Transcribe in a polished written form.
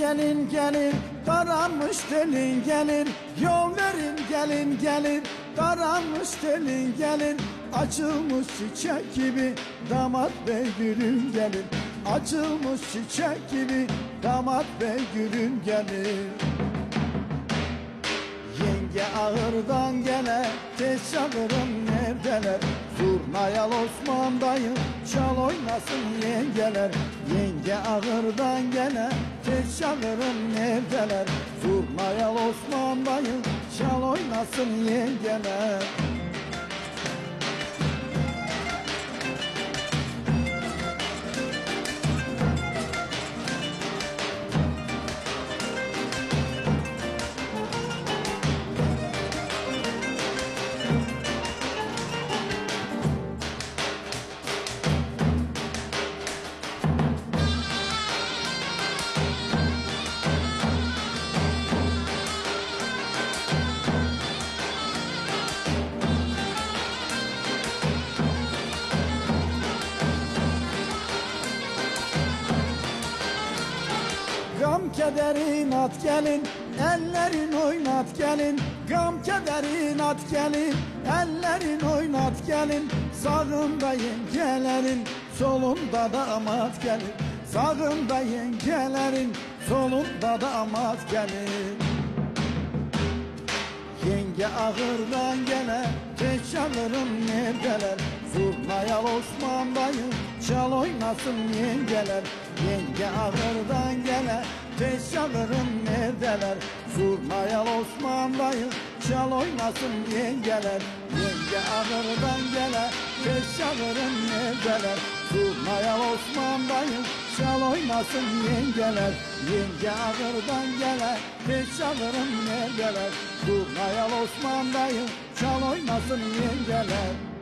gelin gelin, karanmış telin gelin. Yol verin gelin gelin, karanmış telin gelin. Açılmış çiçek gibi damat bey gülüm gelin. Açılmış çiçek gibi damat bey gülüm gelin. Yenge ağırdan gele, tez çağırın neredeler? Zurnayal Osman dayı, çal oynasın yengeler. Yenge ağırdan gele, tez çağırın neredeler? Zurnayal Osman dayı, çal oynasın yengeler. Gam kederin at gelin, ellerin oynat gelin. Gam kederin at gelin, ellerin oynat gelin. Sağında yengelerin, solunda damat gelin. Sağında yengelerin, solunda damat gelin. Yenge ağırdan gele, tez çağırın neredeler? Zurnayal Osman dayı, çal oynasın yengeler. Yenge ağırdan gele, tez çağırın neredeler? Zurnayal Osman dayı, çal oynasın yengeler. Yenge ağırdan gele, tez çağırın neredeler? Zurnayal Osman dayı, çal oynasın yengeler. Yenge ağırdan gele, tez çağırın neredeler? Zurnayal Osman dayı, çal oynasın yengeler.